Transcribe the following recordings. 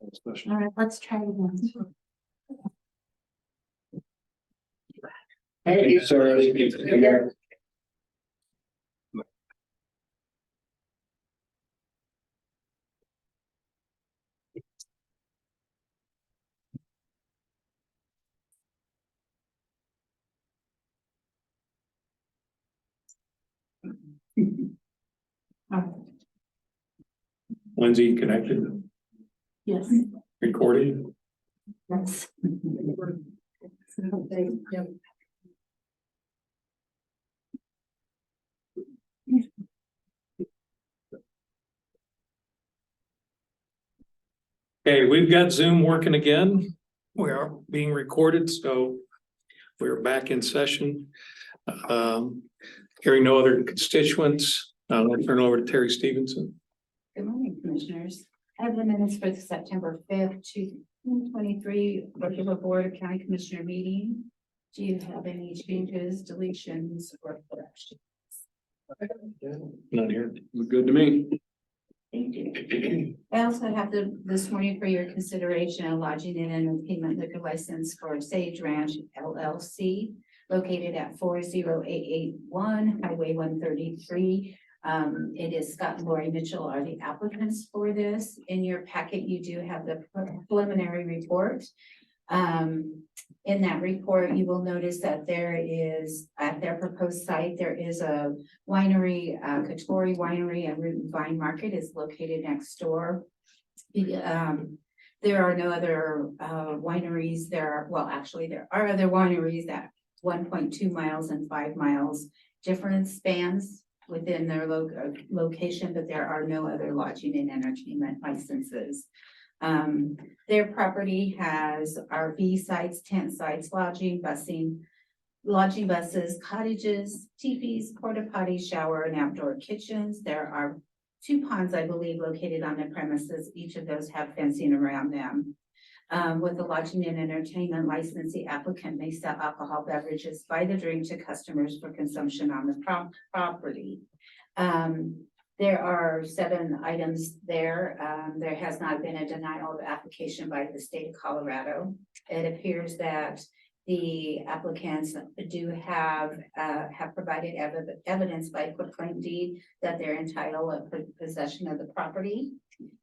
All right, let's try again. Hey, sorry. Lindsay connected, Yes. recording. Yes. Okay, we've got Zoom working again. We are being recorded, so we're back in session. Hearing no other constituents, I'll turn it over to Terry Stevenson. Good morning, Commissioners. I have the minutes for the September 5th, 2023 regular Board of County Commissioner meeting. Do you have any changes, deletions, or corrections? Not here. Look good to me. Thank you. I also have this morning for your consideration a lodging and entertainment liquor license for Sage Ranch LLC located at 40881 Highway 133. It is Scott and Lori Mitchell are the applicants for this. In your packet, you do have the preliminary report. In that report, you will notice that there is, at their proposed site, there is a winery, Katori Winery and Root and Vine Market is located next door. There are no other wineries there. Well, actually, there are other wineries at 1.2 miles and 5 miles different spans within their location, but there are no other lodging and entertainment licenses. Their property has RV sites, tent sites, lodging buses, cottages, teepees, porta potties, shower and outdoor kitchens. There are 2 ponds, I believe, located on the premises. Each of those have fencing around them. With the lodging and entertainment license, the applicant may sell alcohol beverages by the drink to customers for consumption on the property. There are 7 items there. There has not been a denial of application by the state of Colorado. It appears that the applicants do have provided evidence by quitclaim deed that they're entitled to possession of the property.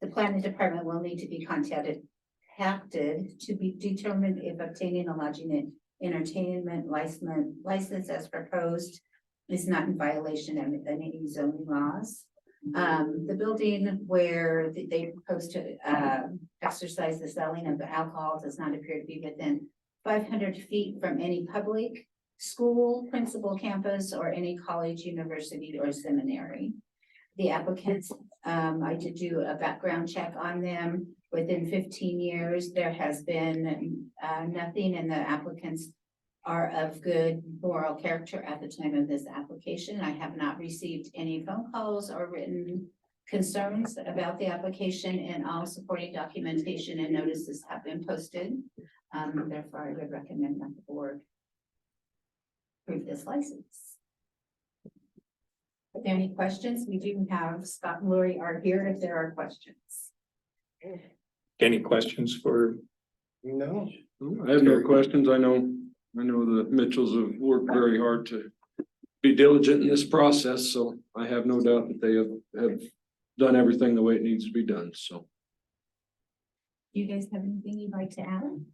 The planning department will need to be contacted to be determined if obtaining a lodging and entertainment license as proposed is not in violation of any zoning laws. The building where they propose to exercise the selling of the alcohol does not appear to be within 500 feet from any public school, principal campus, or any college, university, or seminary. The applicants, I did do a background check on them. Within 15 years, there has been nothing, and the applicants are of good moral character at the time of this application. I have not received any phone calls or written concerns about the application, and all supporting documentation and notices have been posted. Therefore, I would recommend that the board approve this license. Are there any questions? We do have Scott and Lori are here if there are questions. Any questions for? No. I have no questions. I know the Mitchells have worked very hard to be diligent in this process, so I have no doubt that they have done everything the way it needs to be done, so. Do you guys have anything you'd like to add?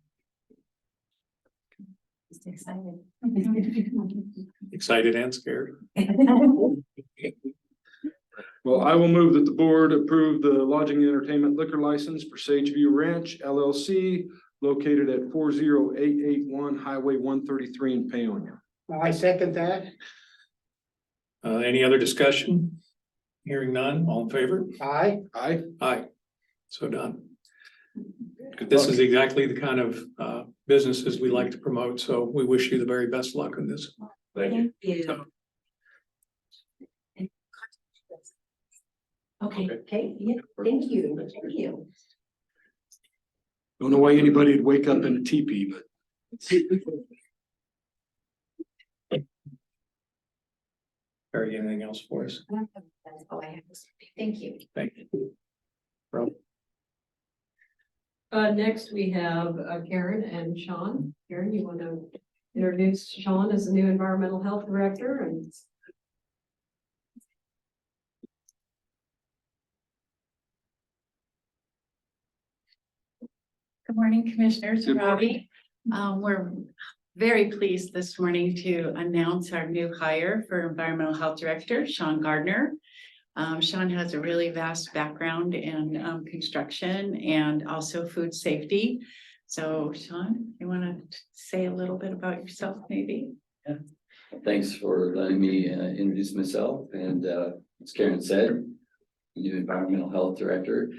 Just excited. Excited and scared. Well, I will move that the board approve the lodging and entertainment liquor license for Sageview Ranch LLC located at 40881 Highway 133 in Paonia. I second that. Any other discussion? Hearing none, all in favor? Aye. Aye. Aye. So done. This is exactly the kind of businesses we like to promote, so we wish you the very best luck in this. Thank you. Okay, yeah, thank you. Thank you. Don't know why anybody would wake up in a teepee, but. Barry, anything else for us? That's all I have to say. Thank you. Thank you. Rob? Next we have Karen and Sean. Karen, you want to introduce Sean as the new environmental health director and Good morning, Commissioners. Good Robbie. We're very pleased this morning to announce our new hire for Environmental Health Director, Sean Gardner. Sean has a really vast background in construction and also food safety. So Sean, you want to say a little bit about yourself, maybe? Thanks for letting me introduce myself, and as Karen said, new environmental health director.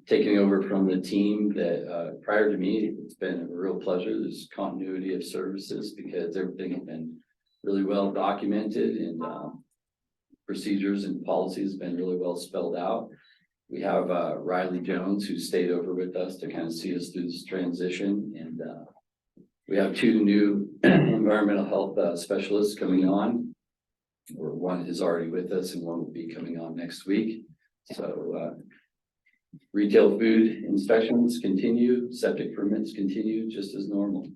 Taking over from the team that prior to me, it's been a real pleasure. There's continuity of services because everything has been really well documented, and procedures and policies have been really well spelled out. We have Riley Jones, who stayed over with us to kind of see us through this transition, and we have two new environmental health specialists coming on. Or one is already with us and one will be coming on next week. So retail food inspections continue, septic permits continue just as normal.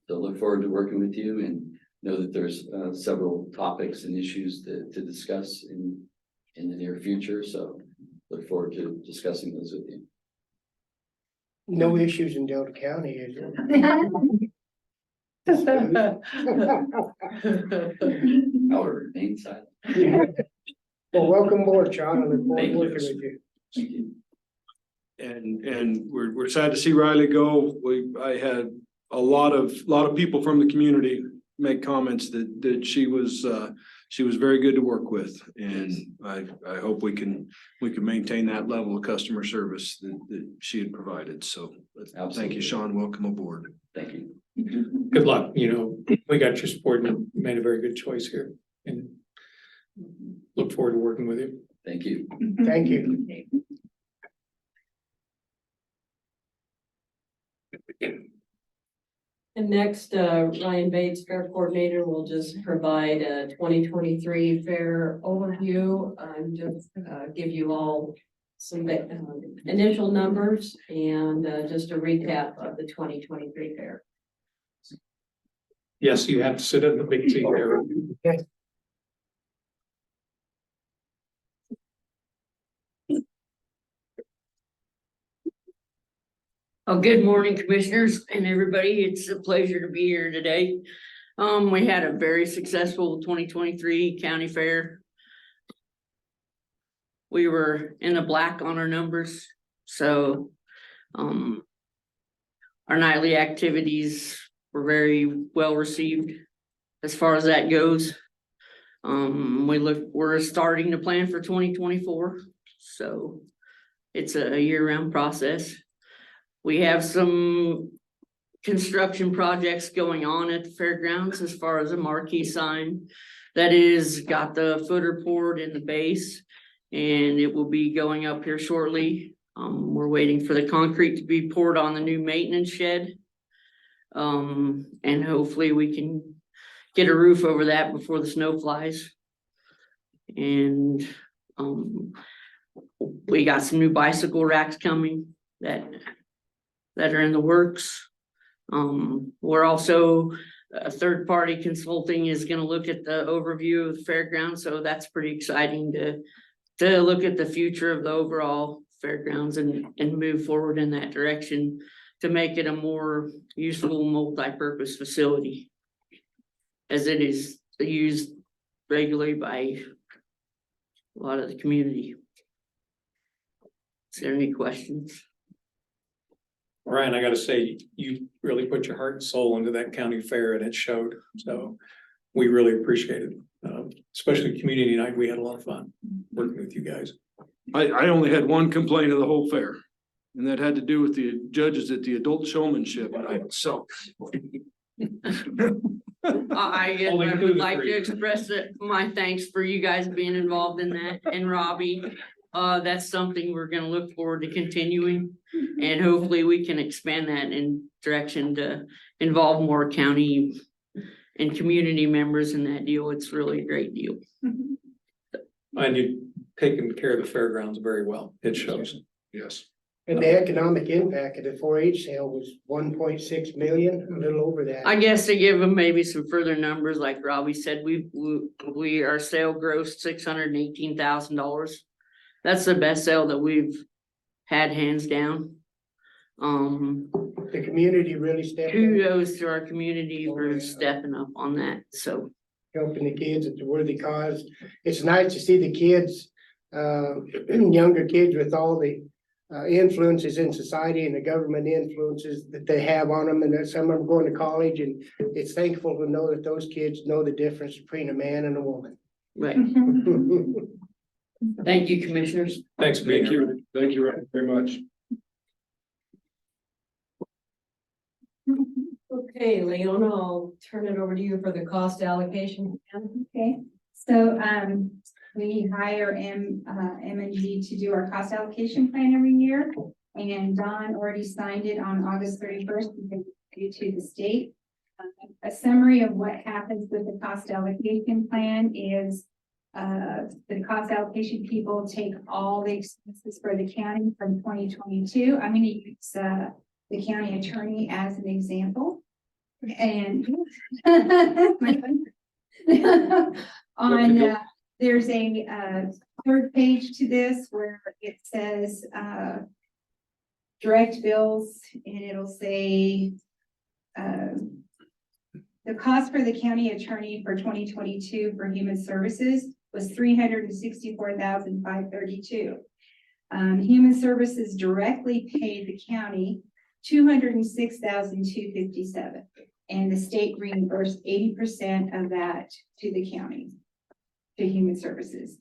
So look forward to working with you and know that there's several topics and issues to discuss in the near future. So look forward to discussing those with you. No issues in Delta County, is there? However, remain silent. Well, welcome aboard, Sean. I look forward Thank to you. working with you. Thank you. And we're sad to see Riley go. I had a lot of people from the community make comments that she was very good to work with. And I hope we can maintain that level of customer service that she had provided. So thank Absolutely. you, Sean. Welcome aboard. Thank you. Good luck. You know, we got your support and you made a very good choice here and look forward to working with you. Thank you. Thank you. And next, Ryan Bates, fair coordinator, will just provide a 2023 fair overview and just give you all some initial numbers and just a recap of the 2023 fair. Yes, you have to sit in the big seat there. Oh, good morning, commissioners and everybody. It's a pleasure to be here today. We had a very successful 2023 county fair. We were in the black on our numbers, so our nightly activities were very well received as far as that goes. We're starting to plan for 2024, so it's a year-round process. We have some construction projects going on at the fairgrounds as far as a marquee sign that is got the footer poured in the base, and it will be going up here shortly. We're waiting for the concrete to be poured on the new maintenance shed. And hopefully we can get a roof over that before the snow flies. And we got some new bicycle racks coming that are in the works. We're also a third party consulting is going to look at the overview of the fairgrounds, so that's pretty exciting to look at the future of the overall fairgrounds and move forward in that direction to make it a more useful multi-purpose facility, as it is used regularly by a lot of the community. Is there any questions? Ryan, I gotta say, you really put your heart and soul into that county fair and it showed. So we really appreciate it. Especially community night. We had a lot of fun working with you guys. I only had one complaint of the whole fair, and that had to do with the judges at the adult showmanship night. So I guess Only I two would of the like to three. express my thanks for you guys being involved in that, and Robbie. That's something we're gonna look forward to continuing, and hopefully we can expand that in direction to involve more county and community members in that deal. It's really a great deal. And you've taken care of the fairgrounds very well. It shows. yes, And the economic impact of the 4-H sale was 1.6 million, a little over that. I guess to give them maybe some further numbers, like Robbie said, our sale grossed $618,000. That's the best sale that we've had, hands down. The community really stepped in, Kudos to our community for stepping up on that, so. helping the kids. It's a worthy cause. It's nice to see the kids, younger kids with all the influences in society and the government influences that they have on them, and that some of them going to college, and it's thankful to know that those kids know the difference between a man and a woman. Right, thank you, commissioners. Thanks for being Thank here. you, thank you very much. Okay, Leona, I'll turn it over to you for the cost allocation. Okay, so, we hire M&G to do our cost allocation plan every year. And Don already signed it on August 31st due to the state. A summary of what happens with the cost allocation plan is the cost allocation people take all the expenses for the county from 2022. I'm going to use the county attorney as an example. And on there's a third page to this where it says direct bills, and it'll say the cost for the county attorney for 2022 for human services was $364,532. Human services directly paid the county $206,257, and the state reimbursed 80% of that to the county, to human services.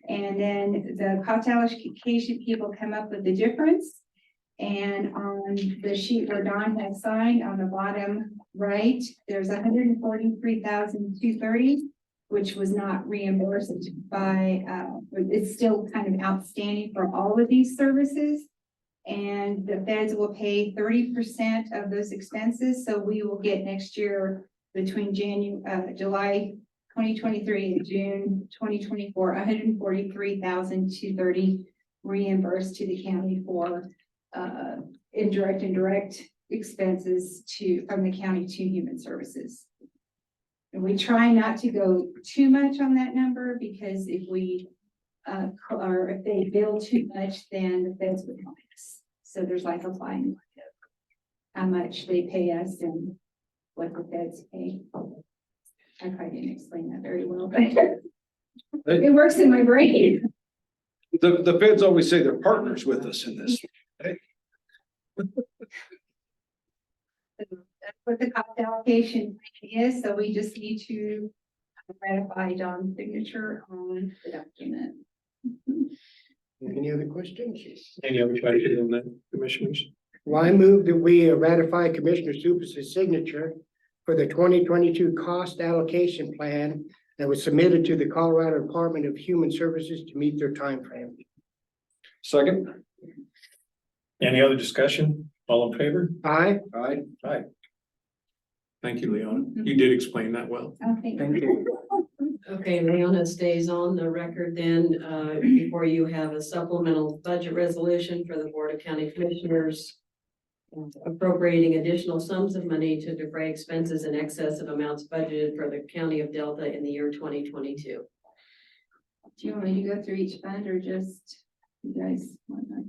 And then the cost allocation people come up with the difference. And on the sheet where Don has signed on the bottom right, there's $143,230, which was not reimbursed by, it's still kind of outstanding for all of these services. And the feds will pay 30% of those expenses. So we will get next year between July 2023 and June 2024, $143,230 reimbursed to the county for indirect and direct expenses from the county to human services. And we try not to go too much on that number, because if we or if they bill too much, then the feds would fine us. So there's like a fine of how much they pay us and what the feds pay. I probably didn't explain that very well, but it works in my brain. The feds always say they're partners with us in this. That's what the cost allocation is. So we just need to ratify Don's signature on the document. Any other questions? Any other questions on that, commissioners? Well, I move that we ratify Commissioner Supas's signature for the 2022 cost allocation plan that was submitted to the Colorado Department of Human Services to meet their time frame. Second? Any other discussion? All in favor? Aye. Aye. Aye. Thank you, Leona. You did explain that well. Okay. Thank you. Okay, Leona stays on the record then, before you have a supplemental budget resolution for the Board of County Commissioners appropriating additional sums of money to defray expenses in excess of amounts budgeted for the County of Delta in the year 2022. Do you want me to go through each fund or just you guys? Want to?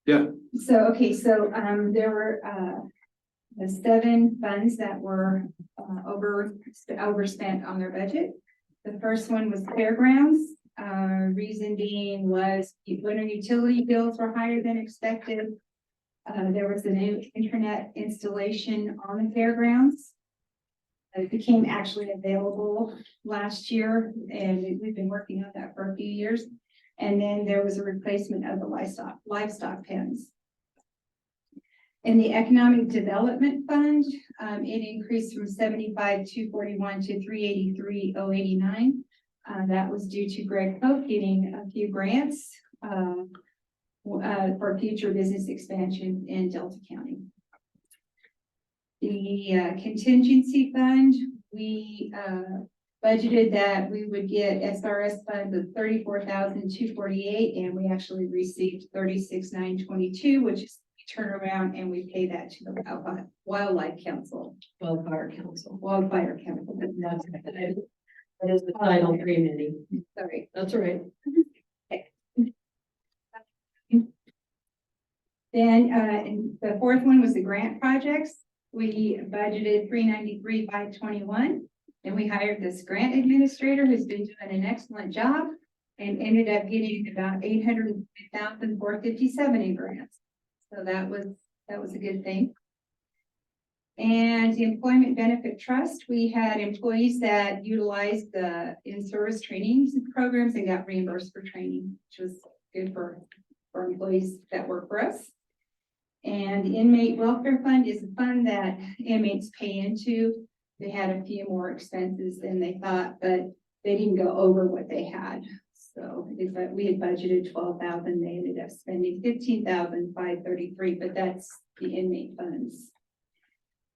Yeah. So, okay, so there were the 7 funds that were overspent on their budget. The first one was fairgrounds. Reason being was winter utility bills were higher than expected. There was a new internet installation on the fairgrounds. It became actually available last year, and we've been working on that for a few years. And then there was a replacement of the livestock pens. In the Economic Development Fund, it increased from 75,241 to 383,089. That was due to Greg Pope getting a few grants for future business expansion in Delta County. The contingency fund, we budgeted that we would get SRS funds of 34,248, and we actually received 36,922, which is turnaround, and we pay that to the Wildlife Council, Wildfire Council. Wildfire Council. That is the Title III committee. Sorry. That's all right. Then, and the fourth one was the grant projects. We budgeted 393,521. And we hired this grant administrator who's been doing an excellent job and ended up getting about 800,457 in grants. So that was a good thing. And the Employment Benefit Trust, we had employees that utilized the in-service trainings programs and got reimbursed for training, which was good for employees that work for us. And the Inmate Welfare Fund is a fund that inmates pay into. They had a few more expenses than they thought, but they didn't go over what they had. So if we had budgeted 12,000, they ended up spending 15,533, but that's the inmate funds.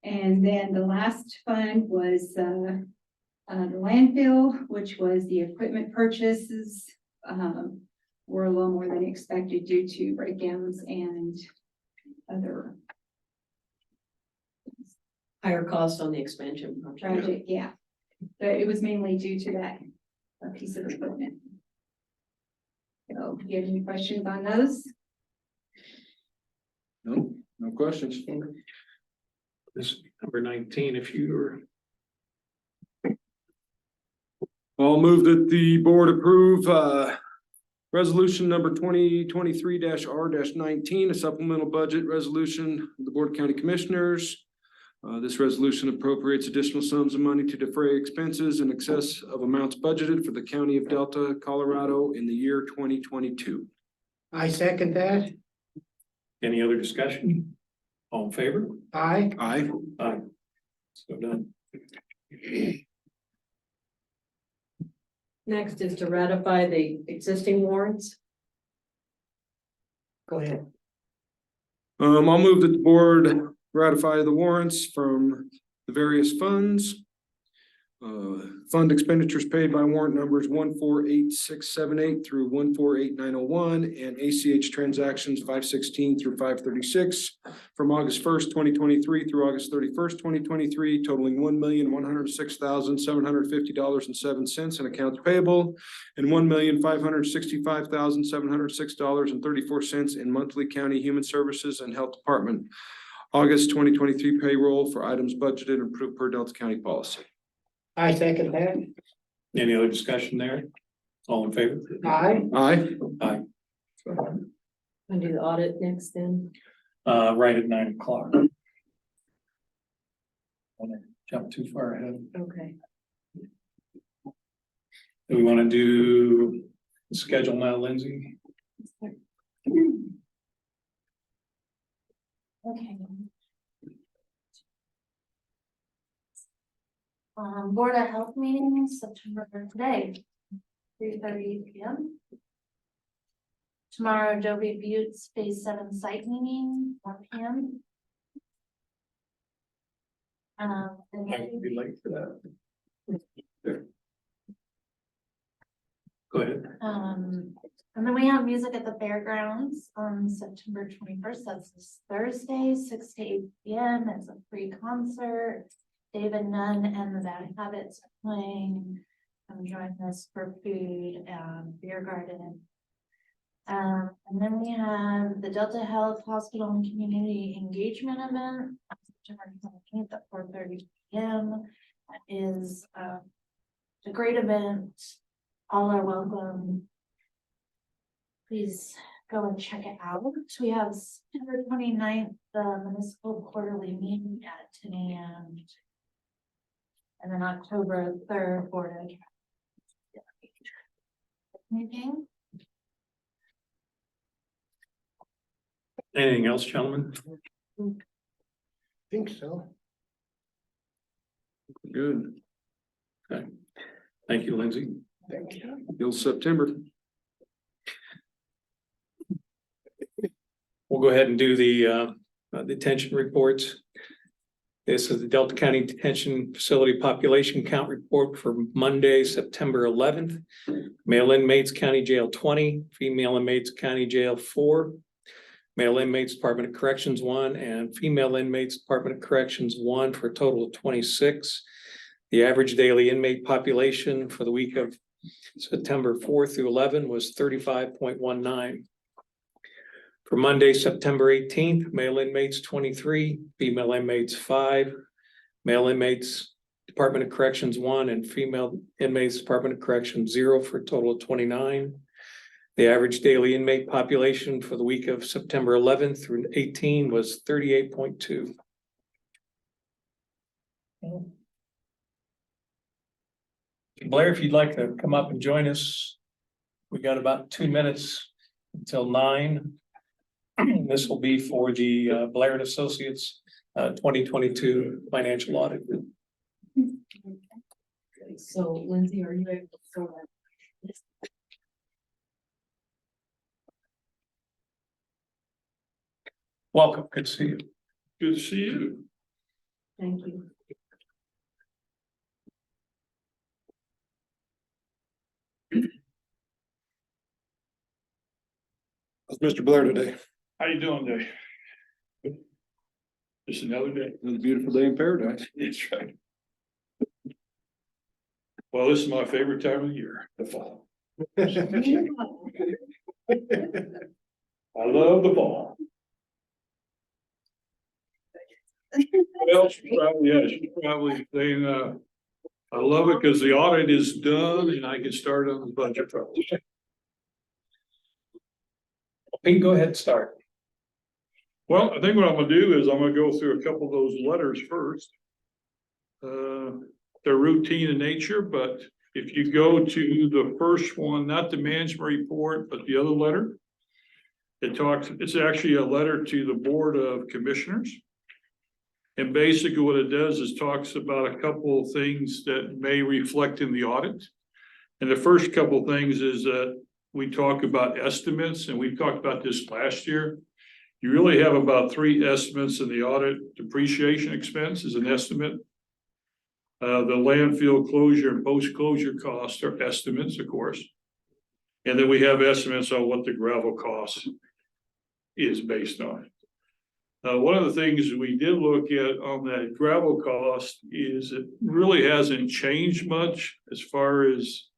And then the last fund was the landfill, which was the equipment purchases were a little more than expected due to breakdowns and other Higher cost on the expansion project. project, yeah. But it was mainly due to that piece of equipment. So, do you have any questions on those? No, no questions. This number 19, if you were. I'll move that the board approve, resolution number 2023-R-19, a supplemental budget resolution of the Board of County Commissioners. This resolution appropriates additional sums of money to defray expenses in excess of amounts budgeted for the county of Delta, Colorado in the year 2022. I second that. Any other discussion? All in favor? Aye. Aye. Aye. So done. Next is to ratify the existing warrants. Go ahead. I'll move that the board ratify the warrants from the various funds. Fund expenditures paid by warrant numbers 148678 through 148901 and ACH transactions 516 through 536 from August 1st, 2023 through August 31st, 2023, totaling $1,106,750.07 in accounts payable and $1,565,706.34 in monthly county human services and health department August 2023 payroll for items budgeted and approved per Delta County policy. I second that. Any other discussion there? All in favor? Aye. Aye. Aye. I'll do the audit next then. Right at 9 o'clock. Want to jump too far ahead? Okay. Do we want to do the schedule now, Lindsay? Okay. Board of Health meeting, September today, 3:30 p.m. Tomorrow, Adobe Buttes Phase 7 site meeting, 1 p.m. And I would be late for that. There. Go ahead. And then we have music at the fairgrounds on September 21st. That's this Thursday, 6 to 8 p.m. It's a free concert. David Nunn and the Bad Habits are playing. Come join us for food and beer garden. And then we have the Delta Health Hospital and Community Engagement event on September 17th at 4:30 p.m. That is a great event. All are welcome. Please go and check it out. We have September 29th, the municipal quarterly meeting at 10 a.m. And then October 3rd, Board of meeting. Anything else, gentlemen? Think so. Good. Thank you, Lindsay. Thank you. Till September. We'll go ahead and do the detention reports. This is the Delta County Detention Facility Population Count Report for Monday, September 11th. Male inmates, County Jail 20, female inmates, County Jail 4. Male inmates, Department of Corrections 1, and female inmates, Department of Corrections 1, for a total of 26. The average daily inmate population for the week of September 4 through 11 was 35.19. For Monday, September 18th, male inmates 23, female inmates 5, male inmates, Department of Corrections 1, and female inmates, Department of Corrections 0, for a total of 29. The average daily inmate population for the week of September 11th through 18 was 38.2. Blair, if you'd like to come up and join us, we got about 2 minutes until 9. This will be for the Blair and Associates 2022 financial audit. So Lindsay, are you able to throw that? Welcome, good to see you. Good to see you. Thank you. How's Mr. Blair today? How you doing today? Just another day. Another beautiful day in paradise. That's right. Well, this is my favorite time of the year, the fall. I love the fall. Well, she's probably saying, I love it because the audit is done and I can start on the budget process. Pete, go ahead and start. Well, I think what I'm gonna do is I'm gonna go through a couple of those letters first. They're routine in nature, but if you go to the first one, not the management report, but the other letter. It's actually a letter to the Board of Commissioners. And basically what it does is talks about a couple of things that may reflect in the audit. And the first couple of things is that we talk about estimates, and we talked about this last year. You really have about 3 estimates in the audit. Depreciation expense is an estimate. The landfill closure and post-closure costs are estimates, of course. And then we have estimates on what the gravel cost is based on. One of the things we did look at on that gravel cost is it really hasn't changed much as far as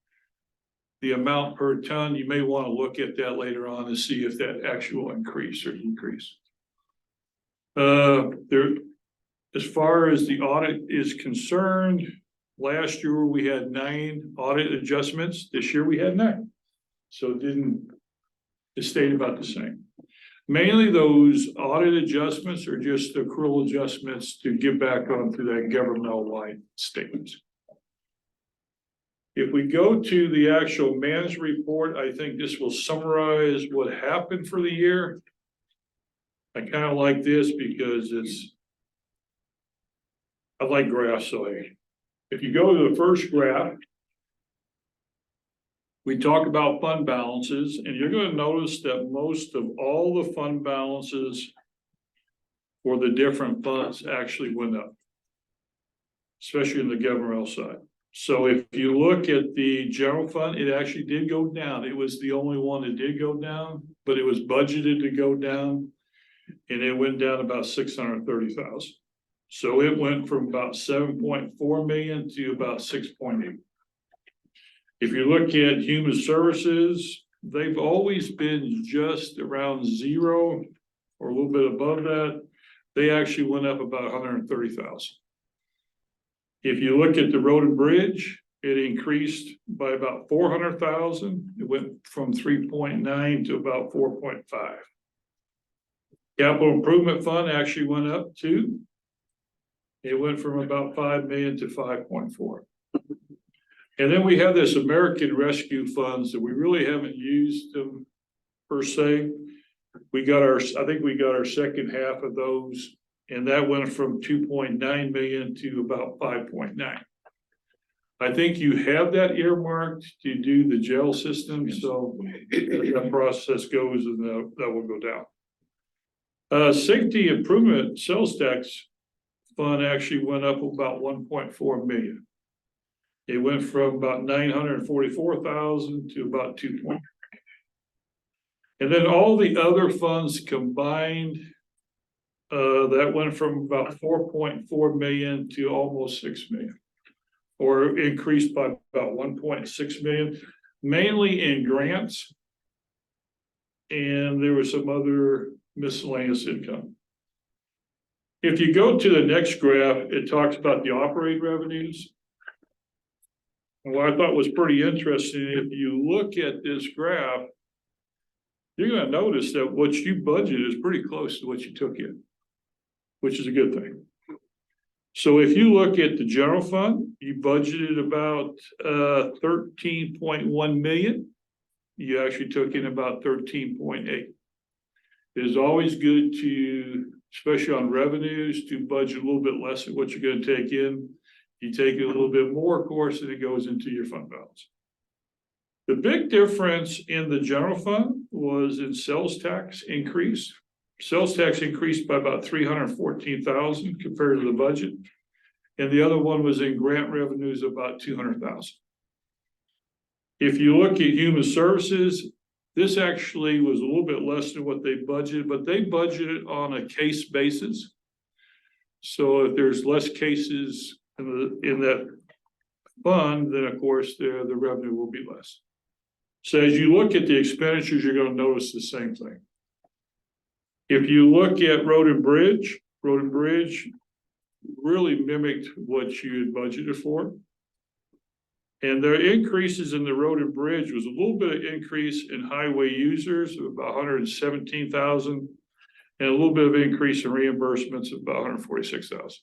the amount per ton. You may want to look at that later on to see if that actual increase or decrease. As far as the audit is concerned, last year we had 9 audit adjustments. This year we had 9. So it stayed about the same. Mainly those audit adjustments are just accrual adjustments to get back onto that governmental-wide statement. If we go to the actual management report, I think this will summarize what happened for the year. I kind of like this because I like graphs, so if you go to the first graph, we talk about fund balances, and you're going to notice that most of all the fund balances for the different funds actually went up, especially in the governmental side. So if you look at the general fund, it actually did go down. It was the only one that did go down, but it was budgeted to go down, and it went down about 630,000. So it went from about 7.4 million to about 6.8. If you look at human services, they've always been just around 0 or a little bit above that. They actually went up about 130,000. If you look at the road and bridge, it increased by about 400,000. It went from 3.9 to about 4.5. Capital Improvement Fund actually went up too. It went from about 5 million to 5.4. And then we have this American Rescue Funds that we really haven't used them per se. I think we got our second half of those, and that went from 2.9 million to about 5.9. I think you have that earmarked to do the jail system, so as that process goes, and that will go down. Safety improvement sales tax fund actually went up about 1.4 million. It went from about 944,000 to about 2. And then all the other funds combined, that went from about 4.4 million to almost 6 million. Or increased by about 1.6 million, mainly in grants. And there was some other miscellaneous income. If you go to the next graph, it talks about the operating revenues. And what I thought was pretty interesting, if you look at this graph, you're gonna notice that what you budgeted is pretty close to what you took in, which is a good thing. So if you look at the general fund, you budgeted about 13.1 million. You actually took in about 13.8. It is always good to, especially on revenues, to budget a little bit less than what you're gonna take in. You take a little bit more, of course, and it goes into your fund balance. The big difference in the general fund was in sales tax increase. Sales tax increased by about 314,000 compared to the budget. And the other one was in grant revenues, about 200,000. If you look at human services, this actually was a little bit less than what they budgeted, but they budgeted on a case basis. So if there's less cases in that fund, then of course the revenue will be less. So as you look at the expenditures, you're going to notice the same thing. If you look at road and bridge really mimicked what you had budgeted for. And the increases in the road and bridge was a little bit of increase in highway users of about 117,000 and a little bit of increase in reimbursements of about 146,000.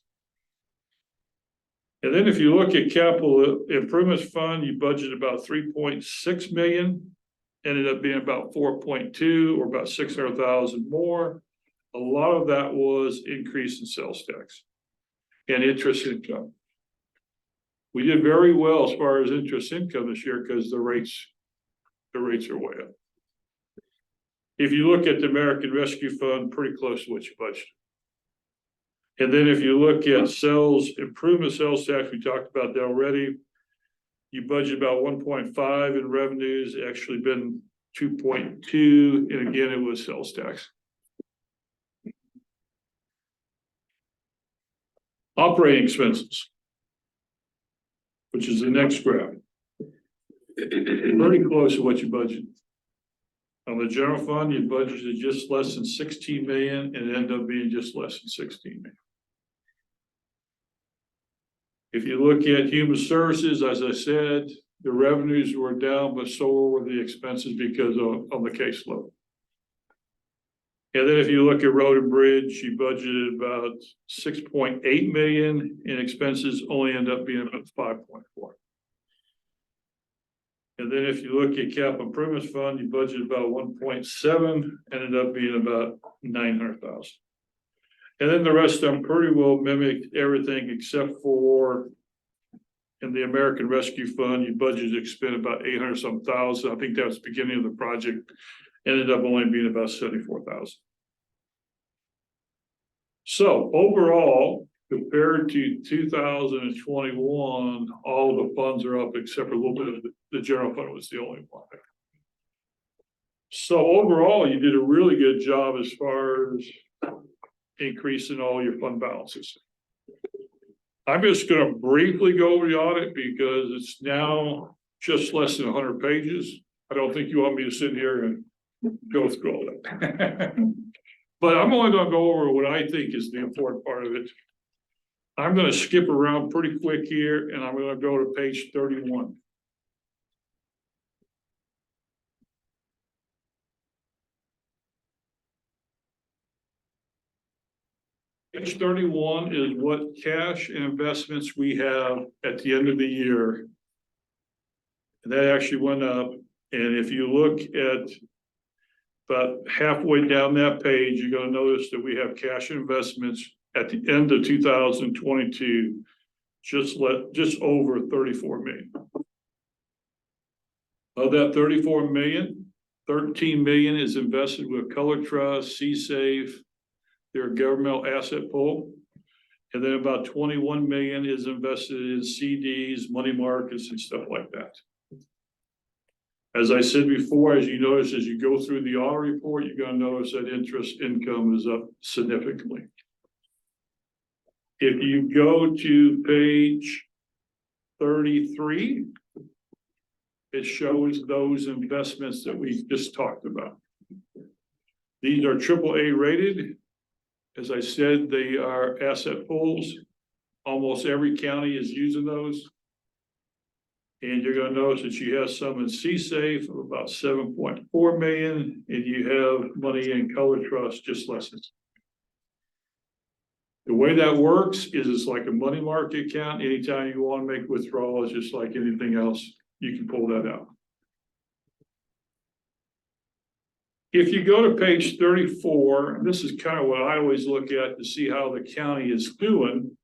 And then if you look at capital improvements fund, you budget about 3.6 million, ended up being about 4.2 or about 600,000 more. A lot of that was increase in sales tax and interest income. We did very well as far as interest income this year because the rates are way up. If you look at the American Rescue Fund, pretty close to what you budgeted. And then if you look at sales improvement, sales tax, we talked about that already. You budget about 1.5 in revenues, actually been 2.2, and again, it was sales tax. Operating expenses, which is the next graph. Pretty close to what you budgeted. On the general fund, you budgeted just less than 16 million and it ended up being just less than 16 million. If you look at human services, as I said, the revenues were down, but so were the expenses because of the caseload. And then if you look at road and bridge, you budgeted about 6.8 million and expenses only end up being about 5.4. And then if you look at capital improvements fund, you budgeted about 1.7, ended up being about 900,000. And then the rest of them pretty well mimicked everything except for in the American Rescue Fund, you budgeted to expend about 800 some thousand. I think that was the beginning of the project. Ended up only being about 74,000. So overall, compared to 2021, all the funds are up except for a little bit of the general fund was the only one. So overall, you did a really good job as far as increasing all your fund balances. I'm just going to briefly go over the audit because it's now just less than 100 pages. I don't think you want me to sit here and go through all that. But I'm only going to go over what I think is the important part of it. I'm going to skip around pretty quick here and I'm going to go to page 31. Page 31 is what cash and investments we have at the end of the year. And that actually went up. And if you look at about halfway down that page, you're going to notice that we have cash and investments at the end of 2022, just over 34 million. Of that 34 million, 13 million is invested with Color Trust, C-Safe, their governmental asset pool. And then about 21 million is invested in CDs, money markets and stuff like that. As I said before, as you notice, as you go through the audit report, you're gonna notice that interest income is up significantly. If you go to page 33, it shows those investments that we just talked about. These are AAA rated. As I said, they are asset pools. Almost every county is using those. And you're gonna notice that you have some in C-Safe of about 7.4 million, and you have money in Color Trust just less than. The way that works is it's like a money market account. Anytime you want to make withdrawals, just like anything else, you can pull that out. If you go to page 34, this is kind of what I always look at to see how the county is doing.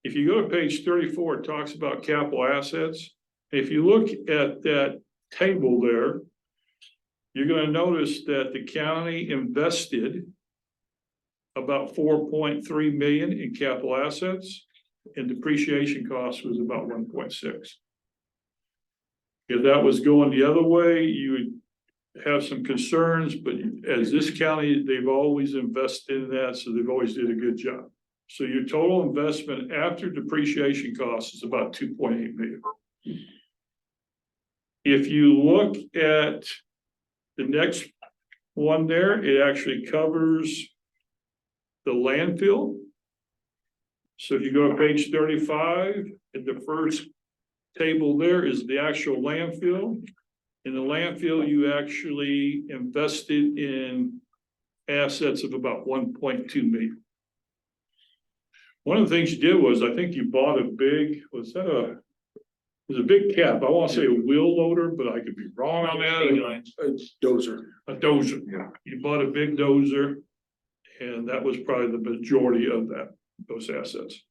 If you go to page 34, it talks about capital assets. If you look at that table there, you're going to notice that the county invested about 4.3 million in capital assets, and depreciation cost was about 1.6. If that was going the other way, you would have some concerns, but as this county, they've always invested in that, so they've always did a good job. So your total investment after depreciation costs is about 2.8 million. If you look at the next one there, it actually covers the landfill. So if you go to page 35, at the first table there is the actual landfill. In the landfill, you actually invested in assets of about 1.2 million. One of the things you did was, I think you bought a big, it was a big cap. I want to say a wheel loader, but I could be wrong on that. It's dozer. A dozer. Yeah. You bought a big dozer, and that was probably the majority of those assets.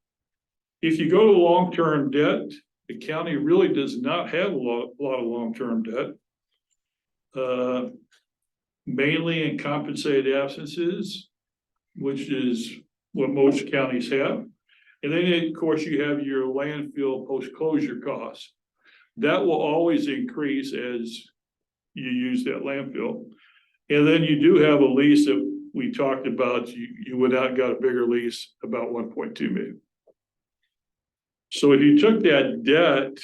If you go to long-term debt, the county really does not have a lot of long-term debt. Mainly in compensated absences, which is what most counties have. And then, of course, you have your landfill post-closure costs. That will always increase as you use that landfill. And then you do have a lease that we talked about. You went out and got a bigger lease, about 1.2 million. So if you took that debt,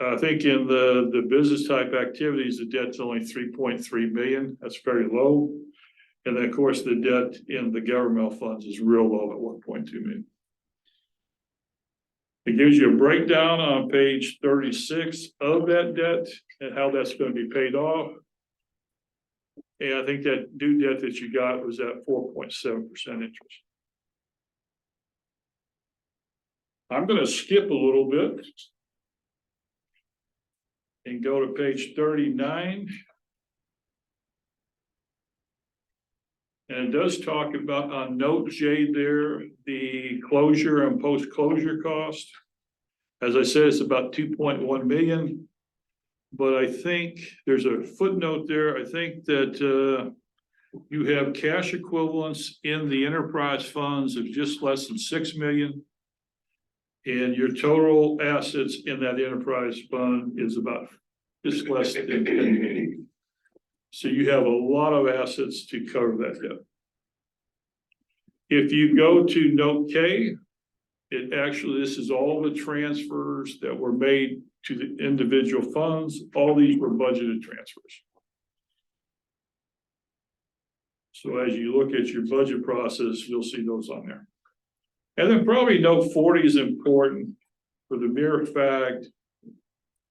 I think in the business type activities, the debt's only 3.3 million. That's very low. And then, of course, the debt in the governmental funds is real low at 1.2 million. It gives you a breakdown on page 36 of that debt and how that's going to be paid off. And I think that due debt that you got was at 4.7% interest. I'm going to skip a little bit and go to page 39. And it does talk about on note J there, the closure and post-closure cost. As I said, it's about 2.1 million. But I think there's a footnote there. I think that you have cash equivalents in the enterprise funds of just less than 6 million. And your total assets in that enterprise fund is about just less than 10 million. So you have a lot of assets to cover that debt. If you go to note K, it actually, this is all the transfers that were made to the individual funds. All these were budgeted transfers. So as you look at your budget process, you'll see those on there. And then probably note 40 is important for the mere fact,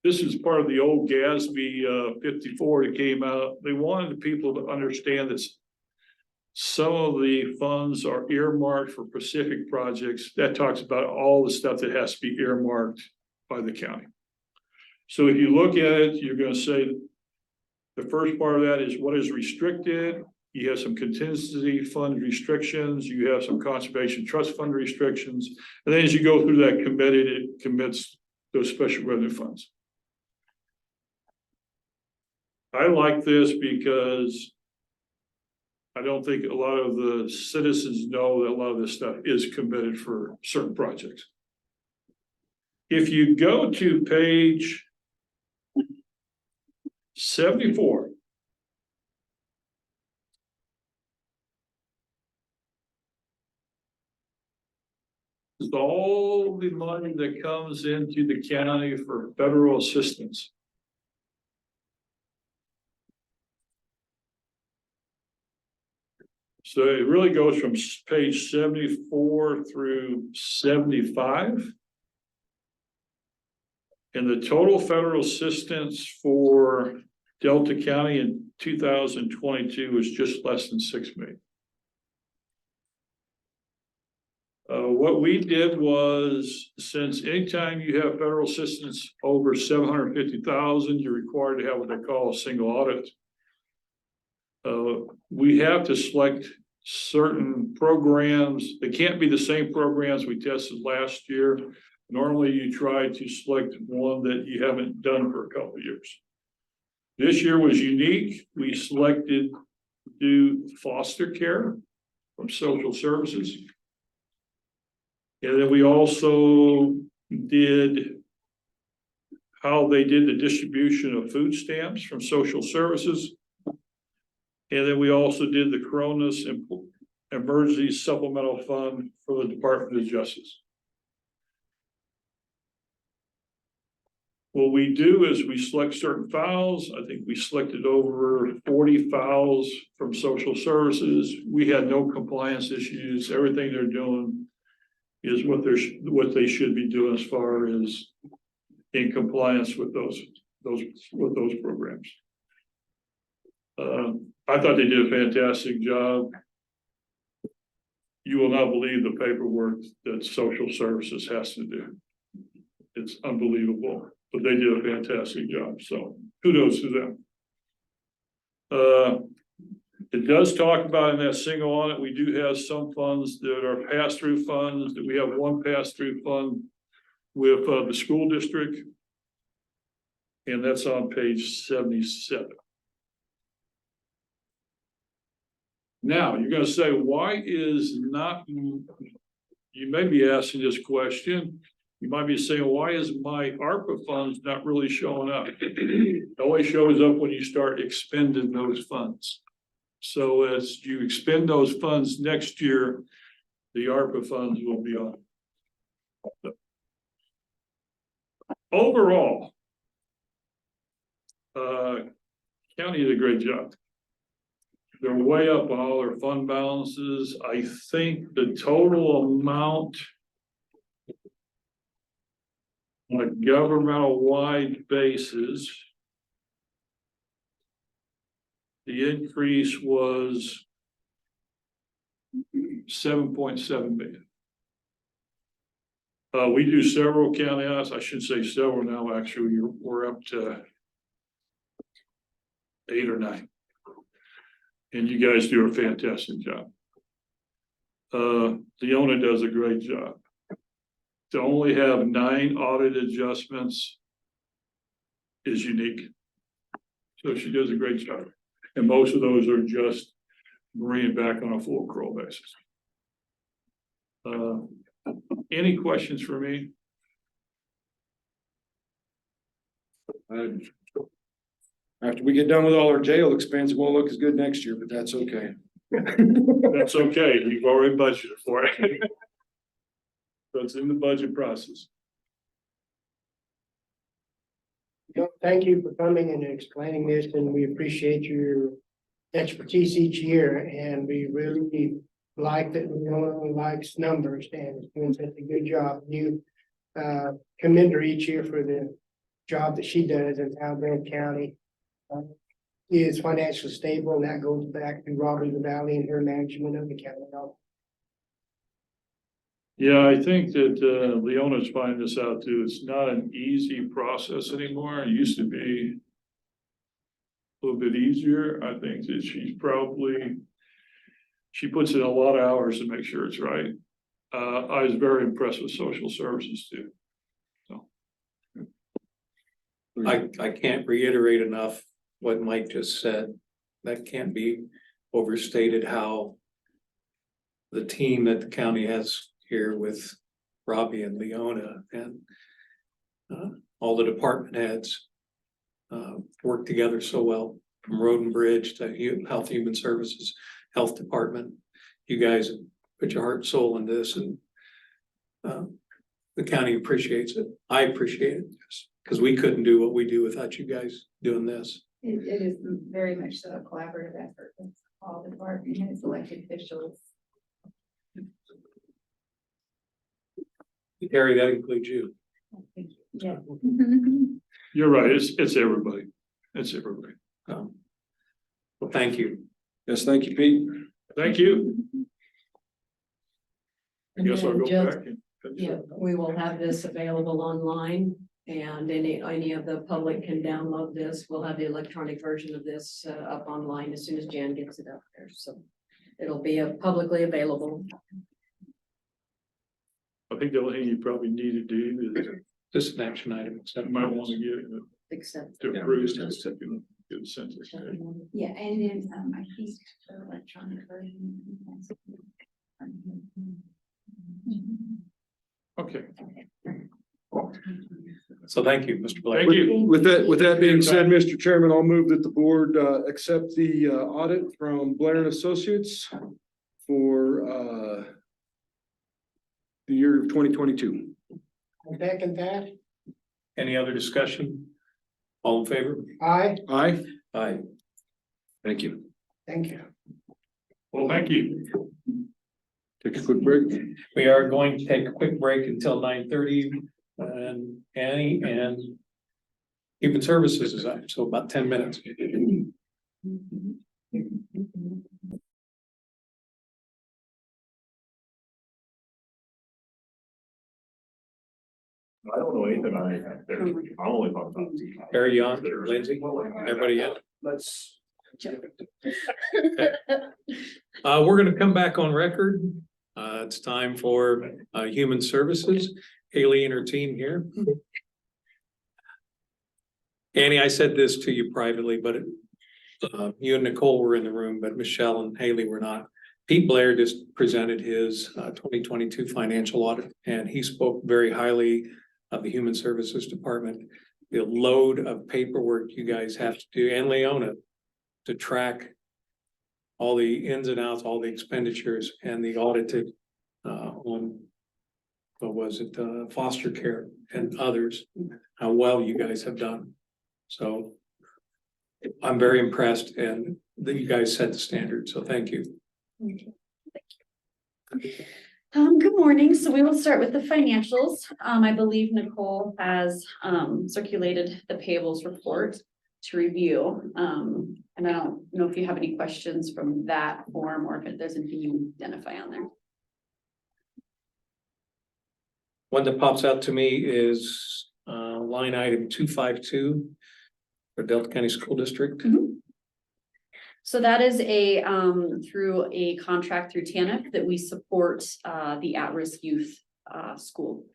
this is part of the old GASB 54 that came out. They wanted people to understand that some of the funds are earmarked for specific projects. That talks about all the stuff that has to be earmarked by the county. So if you look at it, you're going to say the first part of that is what is restricted. You have some contingency fund restrictions. You have some conservation trust fund restrictions. And then as you go through that committee, it commits those special revenue funds. I like this because I don't think a lot of the citizens know that a lot of this stuff is committed for certain projects. If you go to page 74. Is all the money that comes into the county for federal assistance. So it really goes from page 74 through 75. And the total federal assistance for Delta County in 2022 is just less than 6 million. What we did was, since anytime you have federal assistance over 750,000, you're required to have what they call a single audit. We have to select certain programs. They can't be the same programs we tested last year. Normally, you try to select one that you haven't done for a couple of years. This year was unique. We selected do foster care from social services. And then we also did how they did the distribution of food stamps from social services. And then we also did the Coronas Emergency Supplemental Fund for the Department of Justice. What we do is we select certain files. I think we selected over 40 files from social services. We had no compliance issues. Everything they're doing is what they should be doing as far as in compliance with those programs. I thought they did a fantastic job. You will not believe the paperwork that social services has to do. It's unbelievable, but they did a fantastic job. So kudos to them. It does talk about in that single audit, we do have some funds that are pass-through funds, that we have one pass-through fund with the school district. And that's on page 77. Now, you're going to say, why is not, you may be asking this question. You might be saying, why is my ARPA funds not really showing up? It only shows up when you start expending those funds. So as you expend those funds next year, the ARPA funds will be on. Overall, county did a great job. They're way up on all their fund balances. I think the total amount on a governmental wide basis, the increase was 7.7 million. We do several county audits. I should say several now, actually, we're up to 8 or 9. And you guys do a fantastic job. Leona does a great job. To only have 9 audit adjustments is unique. So she does a great job. And most of those are just bringing back on a full accrual basis. Any questions for me? After we get done with all our jail expense, it won't look as good next year, but that's okay. That's okay. You've already budgeted for it. So it's in the budget process. Thank you for coming and explaining this, and we appreciate your expertise each year, and we really like that we likes numbers, and it's doing such a good job. You commend her each year for the job that she does in Alabama County. Is financially stable, and that goes back to Robert Valley and her management of the county. Yeah, I think that Leona's finding this out too. It's not an easy process anymore. It used to be a little bit easier. I think that she puts in a lot of hours to make sure it's right. I was very impressed with social services too. So I can't reiterate enough what Mike just said. That can't be overstated how the team that the county has here with Robbie and Leona and all the department heads work together so well, from Road and Bridge to Health, Human Services, Health Department. You guys put your heart and soul in this, and the county appreciates it. I appreciate it, because we couldn't do what we do without you guys doing this. It is very much so a collaborative effort with all the department heads, elected officials. Terry, that includes you. Yeah. You're right, it's everybody. It's everybody. Well, thank you. Yes, thank you, Pete. Thank you. I And guess I'll then go just- back and. Yeah, we will have this available online, and any of the public can download this. We'll have the electronic version of this up online as soon as Jan gets it up there, so it'll be publicly available. I think the only thing you probably need to do is Just an action item. you might want to get it Except. to approve this, if you get a census. Yeah, and then I think the electronic version. Okay, So thank you, Mr. Blake. thank you. With that being said, Mr. Chairman, I'll move that the board accept the audit from Blair and Associates for the year of 2022. Second that, Any other discussion? All in favor? aye, Aye, Aye. thank you. thank you. Well, thank you. Take a quick break. We are going to take a quick break until 9:30, and Annie and Human Services is up, so about 10 minutes. I don't know anything about it. I'm only talking about. Harry, you on? Lindsay, everybody yet? Let's. We're gonna come back on record. It's time for Human Services. Haley and her team here. Annie, I said this to you privately, but you and Nicole were in the room, but Michelle and Haley were not. Pete Blair just presented his 2022 financial audit, and he spoke very highly of the Human Services Department. The load of paperwork you guys have to do, and Leona, to track all the ins and outs, all the expenditures, and the audited on, what was it, foster care and others, how well you guys have done. So I'm very impressed, and that you guys set the standard, so thank you. Good morning. So we will start with the financials. I believe Nicole has circulated the payables report to review. And I don't know if you have any questions from that form or if there's anything you identify on there. One that pops out to me is line item 252 for Delta County School District. So that is a through a contract through TANF that we support the at-risk youth school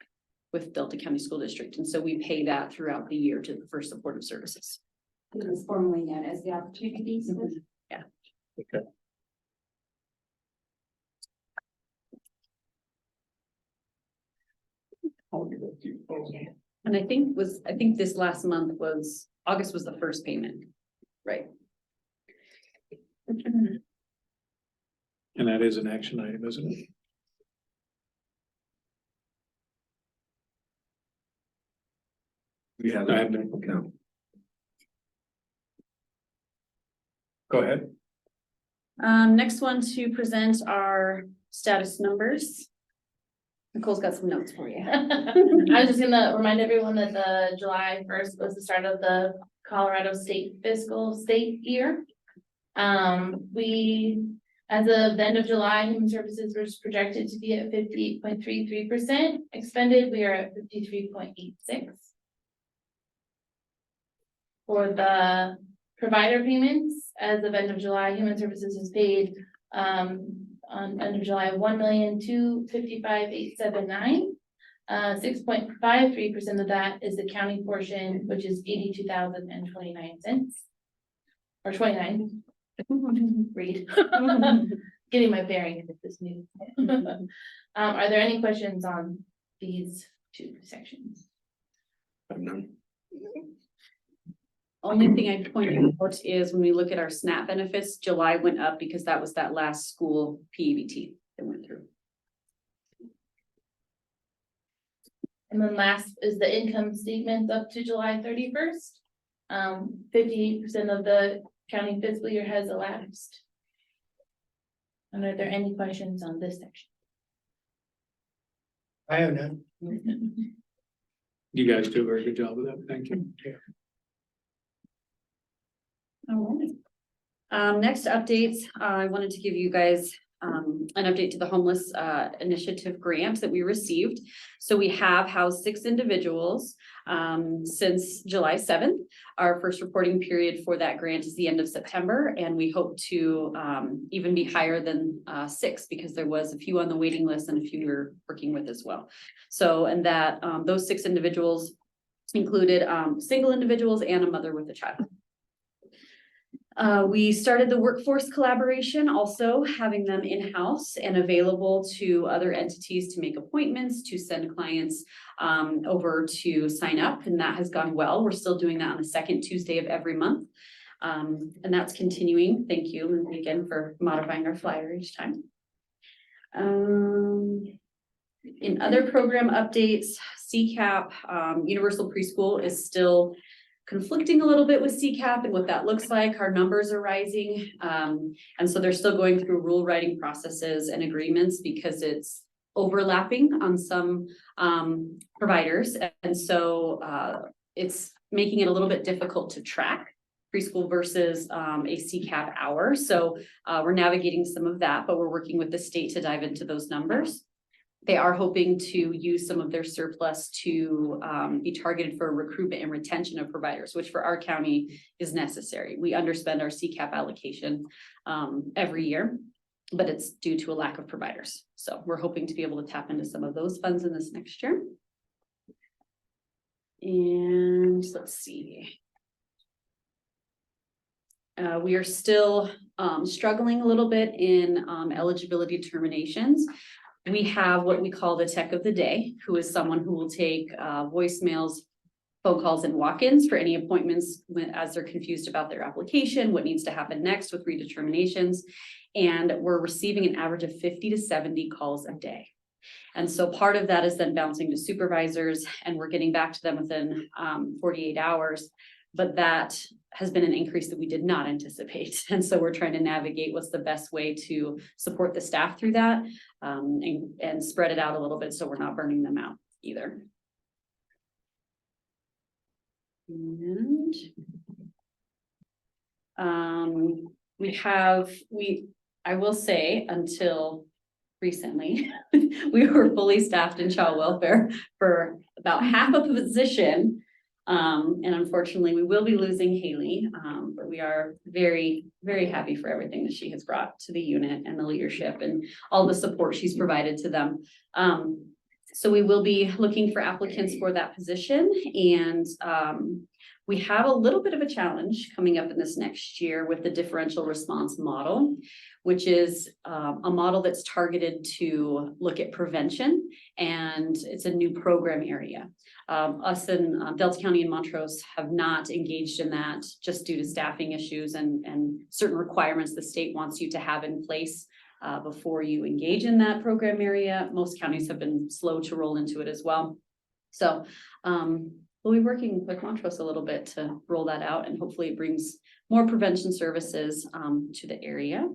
with Delta County School District. And so we pay that throughout the year for supportive services. It was formerly known as the Opportunities. Yeah. Okay. And I think this last month was, August was the first payment, right? And that is an action item, isn't it? We have. I have no. Go ahead. Next one to present our status numbers. Nicole's got some notes for you. I was just gonna remind everyone that the July 1st was the start of the Colorado state fiscal state year. We, as of the end of July, Human Services was projected to be at 58.33%. Expended, we are at 53.86. For the provider payments, as of end of July, Human Services has paid on end of July, 1,255,879. 6.53% of that is the county portion, which is 82,029 cents. Or 29. read. Getting my bearings with this new. Are there any questions on these two sections? I've none. Only thing I'd point out is when we look at our SNAP benefits, July went up because that was that last school PEBT that went through. And then last is the income statement up to July 31st. 58% of the county fiscal year has elapsed. And are there any questions on this section? I have none. You guys do a very good job with that. Thank you. All right. Next updates, I wanted to give you guys an update to the homeless initiative grant that we received. So we have housed 6 individuals since July 7th. Our first reporting period for that grant is the end of September, and we hope to even be higher than 6 because there was a few on the waiting list and a few we're working with as well. So, and that those 6 individuals included single individuals and a mother with a child. We started the workforce collaboration, also having them in-house and available to other entities to make appointments, to send clients over to sign up, and that has gone well. We're still doing that on the 2nd Tuesday of every month. And that's continuing. Thank you, Lindsay, again, for modifying our flyer each time. In other program updates, CCAP, Universal Preschool is still conflicting a little bit with CCAP and what that looks like. Our numbers are rising. And so they're still going through rule writing processes and agreements because it's overlapping on some providers. And so it's making it a little bit difficult to track preschool versus a CCAP hour. So we're navigating some of that, but we're working with the state to dive into those numbers. They are hoping to use some of their surplus to be targeted for recruitment and retention of providers, which for our county is necessary. We underspend our CCAP allocation every year, but it's due to a lack of providers. So we're hoping to be able to tap into some of those funds in this next year. And let's see. We are still struggling a little bit in eligibility determinations. We have what we call the tech of the day, who is someone who will take voicemails, phone calls, and walk-ins for any appointments as they're confused about their application, what needs to happen next with redeterminations. And we're receiving an average of 50 to 70 calls a day. And so part of that is then bouncing to supervisors, and we're getting back to them within 48 hours. But that has been an increase that we did not anticipate. And so we're trying to navigate what's the best way to support the staff through that and spread it out a little bit so we're not burning them out either. And I will say until recently, we were fully staffed in child welfare for about half of the position. And unfortunately, we will be losing Haley, but we are very, very happy for everything that she has brought to the unit and the leadership and all the support she's provided to them. So we will be looking for applicants for that position, and we have a little bit of a challenge coming up in this next year with the differential response model, which is a model that's targeted to look at prevention, and it's a new program area. Us in Delta County and Montrose have not engaged in that just due to staffing issues and certain requirements the state wants you to have in place before you engage in that program area. Most counties have been slow to roll into it as well. So we'll be working with Montrose a little bit to roll that out, and hopefully it brings more prevention services to the area.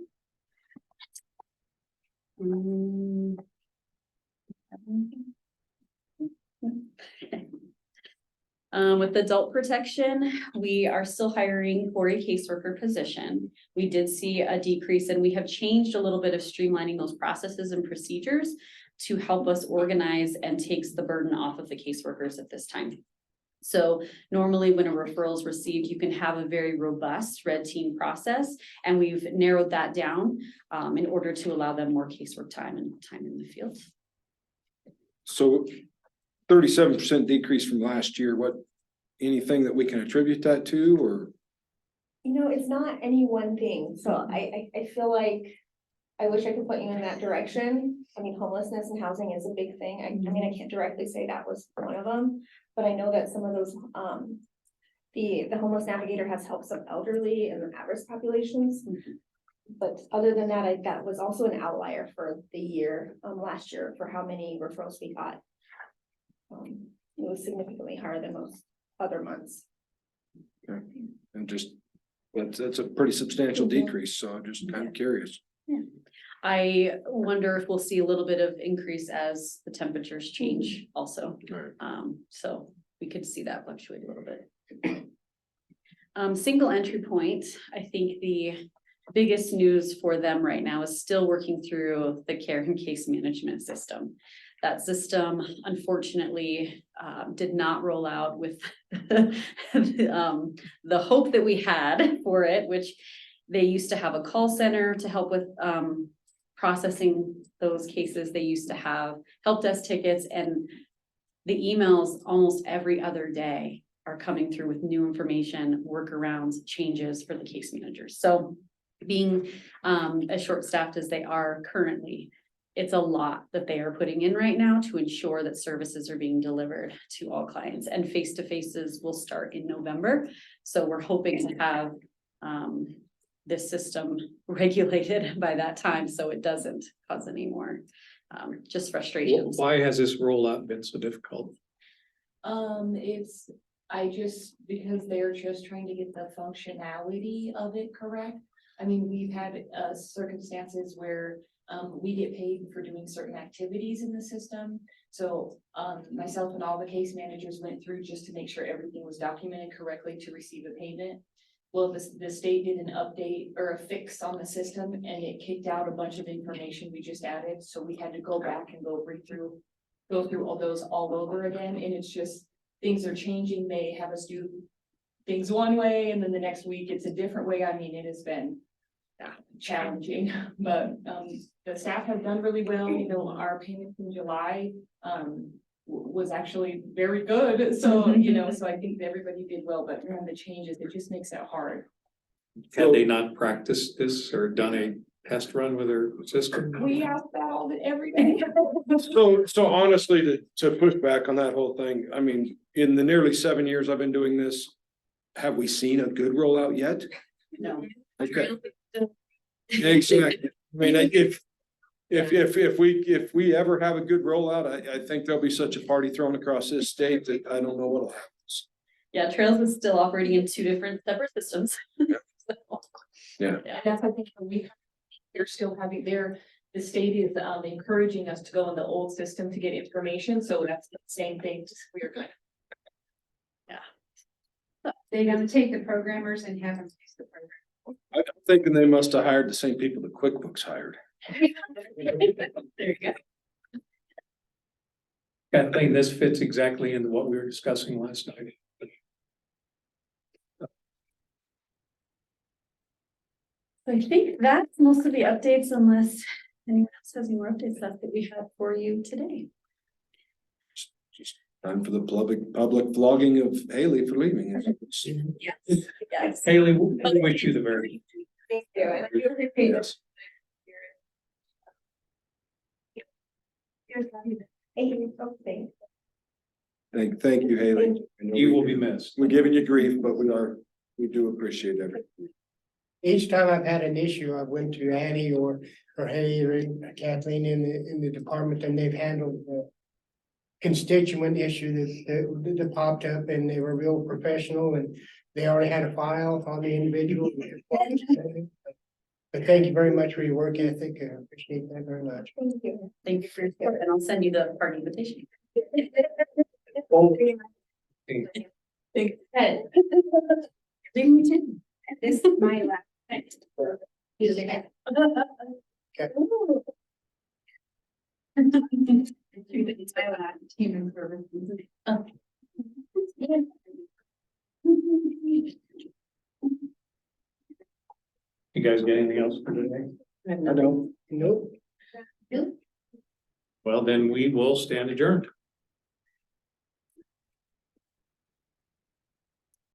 With adult protection, we are still hiring for a caseworker position. We did see a decrease, and we have changed a little bit of streamlining those processes and procedures to help us organize and takes the burden off of the caseworkers at this time. So normally when a referral is received, you can have a very robust red team process, and we've narrowed that down in order to allow them more casework time and time in the field. So 37% decrease from last year, anything that we can attribute that to, or? You know, it's not any one thing, so I feel like I wish I could put you in that direction. I mean, homelessness and housing is a big thing. I mean, I can't directly say that was one of them, but I know that some of those, the homeless navigator has helped some elderly and the at-risk populations. But other than that, that was also an outlier for the year, last year, for how many referrals we got. It was significantly higher than most other months. And just, that's a pretty substantial decrease, so I'm just kind of curious. I wonder if we'll see a little bit of increase as the temperatures change also. Right. So we could see that fluctuate a little bit. Single entry point, I think the biggest news for them right now is still working through the care and case management system. That system unfortunately did not roll out with the hope that we had for it, which they used to have a call center to help with processing those cases. They used to have help desk tickets, and the emails almost every other day are coming through with new information, workarounds, changes for the case managers. So being as short-staffed as they are currently, it's a lot that they are putting in right now to ensure that services are being delivered to all clients, and face-to-faces will start in November. So we're hoping to have this system regulated by that time, so it doesn't cause any more just frustrations. Why has this rollout been so difficult? Because they're just trying to get the functionality of it correct. I mean, we've had circumstances where we get paid for doing certain activities in the system. So myself and all the case managers went through just to make sure everything was documented correctly to receive a payment. Well, the state did an update or a fix on the system, and it kicked out a bunch of information we just added. So we had to go back and go through all those all over again. And it's just, things are changing. They have us do things one way, and then the next week it's a different way. I mean, it has been challenging, but the staff have done really well. You know, our payment in July was actually very good. So, you know, so I think everybody did well, but when the changes, it just makes it hard. Had they not practiced this or done a test run with their system? We ask that every day. So honestly, to push back on that whole thing, I mean, in the nearly 7 years I've been doing this, have we seen a good rollout yet? No. Okay. Exactly. I mean, if we ever have a good rollout, I think there'll be such a party thrown across this state that I don't know what'll happen. Yeah, Trails is still operating in two different separate systems. Yeah. And that's, I think, they're still having the state is encouraging us to go in the old system to get information. So that's the same thing. Just we're kind of. They're gonna take the programmers and have them use the program. I'm thinking they must have hired the same people that QuickBooks hired. There you go. I think this fits exactly into what we were discussing last night. I think that's most of the updates, unless anyone else has any more updates that we have for you today. Just time for the public vlogging of Haley for leaving. Yes. Yes. Haley, we wish you the very. Thank you. And I do appreciate it. Thank you, Haley. You will be missed. We're giving you grief, but we do appreciate it. Each time I've had an issue, I've went to Annie or Haley or Kathleen in the department, and they've handled the constituent issue that popped up, and they were real professional, and they already had a file on the individual. But thank you very much for your work ethic. I appreciate that very much. Thank you. Thank you for your support, and I'll send you the party invitation. Thank you. This is my last. Okay. Human services. You guys got anything else for today? I don't. Nope. Well, then we will stand adjourned.